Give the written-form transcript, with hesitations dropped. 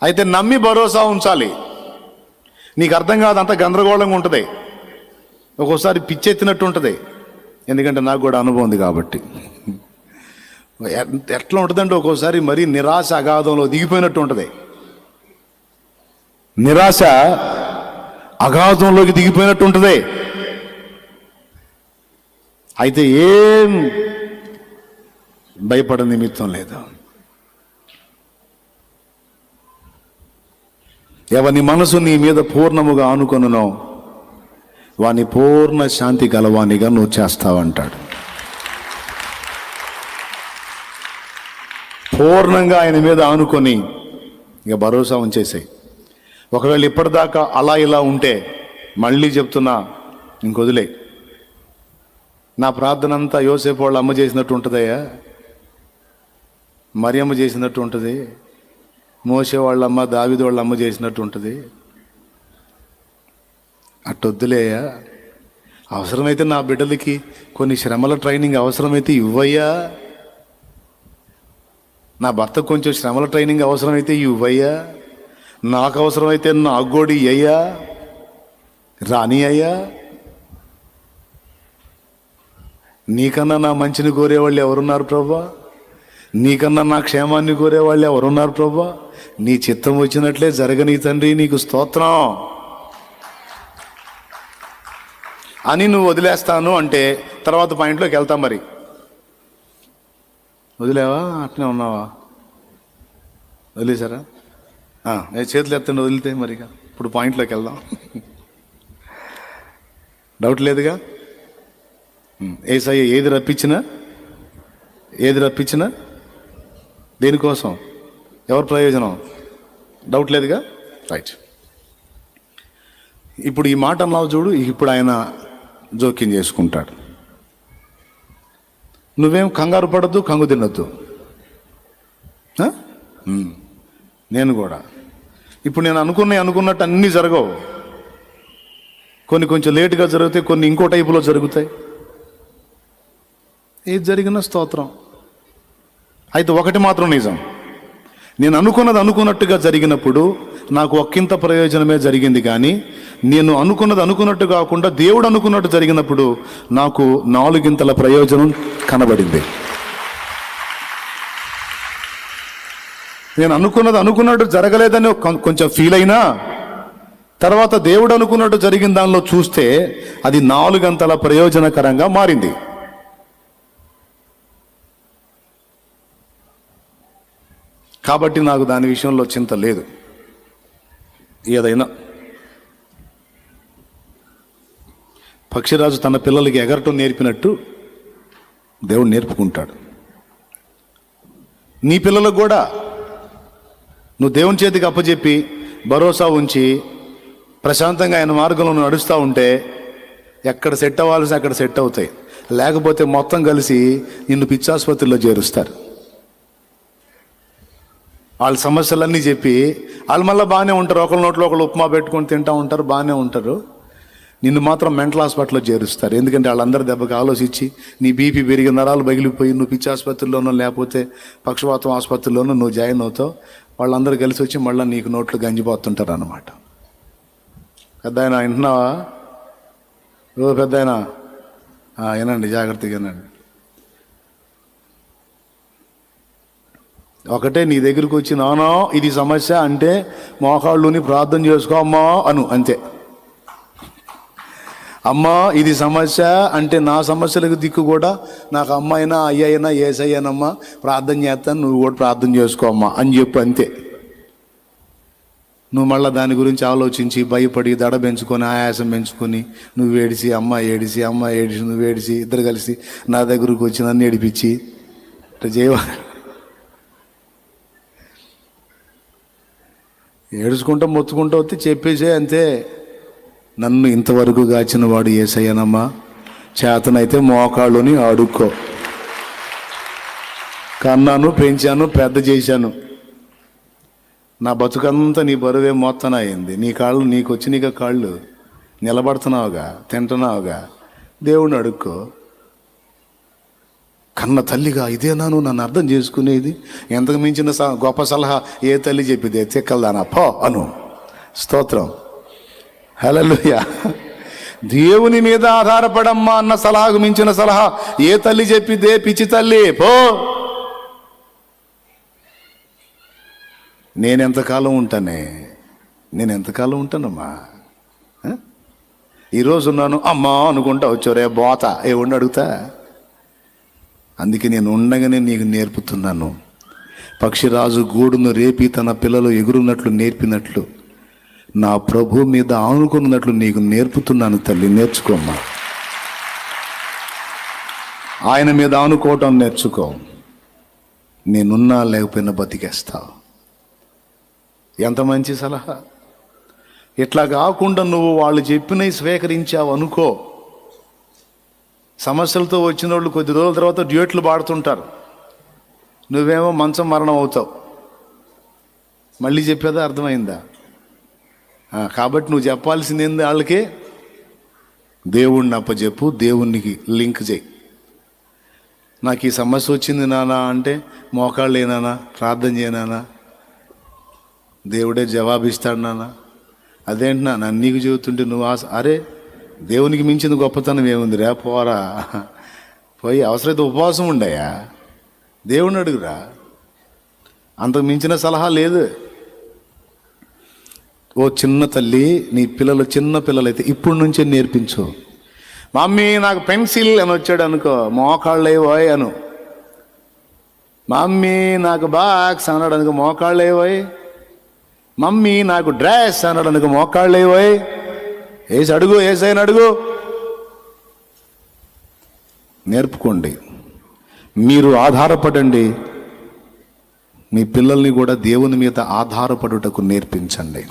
అయితే నమ్మి భరోసా ఉంచాలి. నీకు అర్థం కాదు, అంత గందరగోళంగా ఉంటుంది, ఒక్కోసారి పిచ్చెత్తినట్టు ఉంటుంది. ఎందుకంటే నాకు కూడా అనుభవం ఉంది కాబట్టి. ఎట్లా ఉంటుందంటే ఒక్కోసారి మరీ నిరాశ అగాధంలో దిగిపోయినట్టు ఉంటుంది. నిరాశ అగాధంలోకి దిగిపోయినట్టు ఉంటుంది. అయితే ఏం భయపడ నిమిత్తం లేదు. ఎవని మనసు నీ మీద పూర్ణముగా ఆనుకొనునో వాని పూర్ణ శాంతి గలవానిగా నువ్వు చేస్తావంటాడు. పూర్ణంగా ఆయన మీద ఆనుకొని ఇక భరోసా ఉంచేసాయి. ఒకవేళ ఇప్పటిదాకా అలా ఇలా ఉంటే మళ్ళీ చెప్తున్నా, ఇంకొదిలే. నా ప్రార్థన అంతా యోసేపు వాళ్ళ అమ్మ చేసినట్టు ఉంటుందయ్యా, మరియమ్మ చేసినట్టు ఉంటుంది, మోసే వాళ్ళమ్మ దావీదు వాళ్ళ అమ్మ చేసినట్టు ఉంటుంది. అట్టొద్దులేయ్యా. అవసరమైతే నా బిడ్డలకి కొన్ని శ్రమల ట్రైనింగ్ అవసరమైతే ఇవ్వయ్యా, నా భర్తకు కొంచెం శ్రమల ట్రైనింగ్ అవసరమైతే ఇవ్వయ్యా, నాకు అవసరమైతే నాకు కూడా ఇయ్యయ్యా, రాని అయ్యా. నీకన్నా నా మంచిని కోరేవాళ్ళు ఎవరున్నారు ప్రభా? నీకన్నా నా క్షేమాన్ని కోరేవాళ్ళు ఎవరున్నారు ప్రభా? నీ చిత్తం వచ్చినట్లే జరగని తండ్రి, నీకు స్తోత్రం అని నువ్వు వదిలేస్తాను అంటే తర్వాత పాయింట్లోకి వెళ్తాం. మరి వదిలేవా? అట్నే ఉన్నావా? వదిలేసారా? చేతులు ఎత్తండి, వదిలితే మరి ఇప్పుడు పాయింట్లోకి వెళ్దాం. డౌట్ లేదుగా? యేసయ్య ఏది రప్పించినా దేనికోసం, ఎవరి ప్రయోజనం? డౌట్ లేదుగా? రైట్. ఇప్పుడు ఈ మాట అన్నావు చూడు, ఇప్పుడు ఆయన జోక్యం చేసుకుంటాడు. నువ్వేం కంగారు పడద్దు, కంగు తినొద్దు. నేను కూడా ఇప్పుడు నేను అనుకున్నట్టు అన్నీ జరగవు. కొన్ని కొంచెం లేటుగా జరుగుతాయి, కొన్ని ఇంకో టైపులో జరుగుతాయి. ఏది జరిగినా స్తోత్రం. అయితే ఒకటి మాత్రం నిజం, నేను అనుకున్నట్టుగా జరిగినప్పుడు నాకు ఒక్కింత ప్రయోజనమే జరిగింది. కానీ నేను అనుకున్నట్టు కాకుండా దేవుడు అనుకున్నట్టు జరిగినప్పుడు నాకు 4 ప్రయోజనం కనబడింది. నేను అనుకున్నట్టు జరగలేదని కొంచెం ఫీల్ అయినా తర్వాత దేవుడు అనుకున్నట్టు జరిగిన దానిలో చూస్తే అది 4 ప్రయోజనకరంగా మారింది. కాబట్టి నాకు దాని విషయంలో చింత లేదు. ఏదైనా పక్షిరాజు తన పిల్లలకి ఎగరటం నేర్పినట్టు దేవుడు నేర్పుకుంటాడు. నీ పిల్లలకు కూడా నువ్వు దేవుని చేతికి అప్పచెప్పి భరోసా ఉంచి ప్రశాంతంగా ఆయన మార్గంలో నడుస్తూ ఉంటే ఎక్కడ సెట్ అవ్వాల్సి అక్కడ సెట్ అవుతాయి. లేకపోతే మొత్తం కలిసి నిన్ను పిచ్చాసుపత్రిలో చేరుస్తారు. వాళ్ళ సమస్యలన్నీ చెప్పి వాళ్ళు మళ్ళీ బాగానే ఉంటారు, ఒకళ్ళ నోట్లో ఒకళ్ళు ఉప్మా పెట్టుకొని తింటూ ఉంటారు, బాగానే ఉంటారు. నిన్ను మాత్రం మెంటల్ హాస్పిటల్లో చేరుస్తారు. ఎందుకంటే వాళ్ళందరి దెబ్బకి ఆలోచించి నీ బీపీ పెరిగి నరాలు పగిలిపోయి నువ్వు పిచ్చి ఆసుపత్రిలోనో లేకపోతే పక్షవాతం ఆసుపత్రిలోనో నువ్వు జాయిన్ అవుతావు. వాళ్ళందరూ కలిసి వచ్చి మళ్ళీ నీకు నోట్లు గంజిపోతుంటారు అన్నమాట. పెద్ద ఆయన వింటున్నావా? పెద్ద ఆయన వినండి, జాగ్రత్తగా వినండి. ఒకటే నీ దగ్గరికి వచ్చి నానా ఇది సమస్య అంటే మోకాళ్ళుని ప్రార్థన చేసుకో అమ్మా అను, అంతే. అమ్మా ఇది సమస్య అంటే నా సమస్యలకు దిక్కు కూడా నాకు అమ్మ అయినా అయ్య అయినా ఏసయ్యానమ్మా ప్రార్థన చేస్తాను, నువ్వు కూడా ప్రార్థన చేసుకో అమ్మా అని చెప్పు, అంతే. నువ్వు మళ్ళీ దాని గురించి ఆలోచించి భయపడి దడ పెంచుకొని ఆయాసం పెంచుకొని నువ్వు ఏడిసి అమ్మ ఏడిసి నువ్వు ఏడిసి ఇద్దరు కలిసి నా దగ్గరకు వచ్చి నన్ను ఏడిపించి ఏడుచుకుంటా మొత్తుకుంటూ వస్తే చెప్పేసే, అంతే. నన్ను ఇంతవరకు గాచిన వాడు యేసయ్యనమ్మా, చేతనైతే మోకాళ్ళుని అడుక్కో. కన్నాను, పెంచాను, పెద్ద చేశాను, నా బతుకంతా నీ బరువే మొత్తం అయింది. నీ కాళ్ళు నీకు వచ్చి నీకు కాళ్ళు నిలబడుతున్నావుగా, తింటున్నావుగా, దేవుణ్ణి అడుక్కో. కన్న తల్లిగా ఇదేనా నువ్వు నన్ను అర్థం చేసుకునేది? ఎంతకు మించిన గొప్ప సలహా ఏ తల్లి చెప్పింది? చెక్కలదానా పో అను. స్తోత్రం, హల్లెలూయా. దేవుని మీద ఆధారపడమ్మా అన్న సలహాకు మించిన సలహా ఏ తల్లి చెప్పిద్దే? పిచ్చి తల్లి పో. నేనెంతకాలం ఉంటానమ్మా? ఈరోజు ఉన్నాను అమ్మా అనుకుంటా వచ్చారే బోత ఏ ఉండి అడుగుతా. అందుకే నేను ఉండగానే నీకు నేర్పుతున్నాను. పక్షిరాజు గూడును రేపి తన పిల్లలు ఎగురున్నట్లు నేర్పినట్లు నా ప్రభు మీద ఆనుకున్నట్లు నీకు నేర్పుతున్నాను తల్లి. నేర్చుకోమ్మా. ఆయన మీద ఆనుకోవటం నేర్చుకో. నేనున్నా లేకపోయినా బతికేస్తావు. ఎంత మంచి సలహా! ఇట్లా కాకుండా నువ్వు వాళ్ళు చెప్పినవి స్వీకరించావు అనుకో, సమస్యలతో వచ్చిన వాళ్ళు కొద్ది రోజుల తర్వాత డ్యూట్లు పాడుతుంటారు, నువ్వేమో మంచం మరణం అవుతావు. మళ్ళీ చెప్పేదా? అర్థమైందా? కాబట్టి నువ్వు చెప్పాల్సింది ఏంది? వాళ్ళకి దేవుణ్ణి అప్పచెప్పు, దేవునికి లింక్ చేయి. నాకు ఈ సమస్య వచ్చింది నానా అంటే మోకాళ్ళు ఏనానా ప్రార్థన చేయనానా, దేవుడే జవాబిస్తాడు నానా. అదేంటి నాన్న నీకు చెబుతుంటే నువ్వు అరే దేవునికి మించిన గొప్పతనం ఏముంది రా, పోరా పోయి అవసరమైతే ఉపవాసం ఉండయా, దేవుణ్ణి అడుగురా. అంతకు మించిన సలహా లేదు. ఓ చిన్న తల్లి, నీ పిల్లలు చిన్న పిల్లలైతే ఇప్పటి నుంచే నేర్పించు. మమ్మీ నాకు పెన్సిల్ అని వచ్చాడు అనుకో, మోకాళ్ళేవోయ్ అను. మమ్మీ నాకు బాక్స్ అన్నాడు అనుకో, మోకాళ్ళేవోయ్. మమ్మీ నాకు డ్రెస్ అన్నాడు అనుకో, మోకాళ్ళేవోయ్. వేసి అడుగు, వేసైనా అడుగు. నేర్పుకోండి. మీరు ఆధారపడండి. మీ పిల్లల్ని కూడా దేవుని మీద ఆధారపడుటకు నేర్పించండి.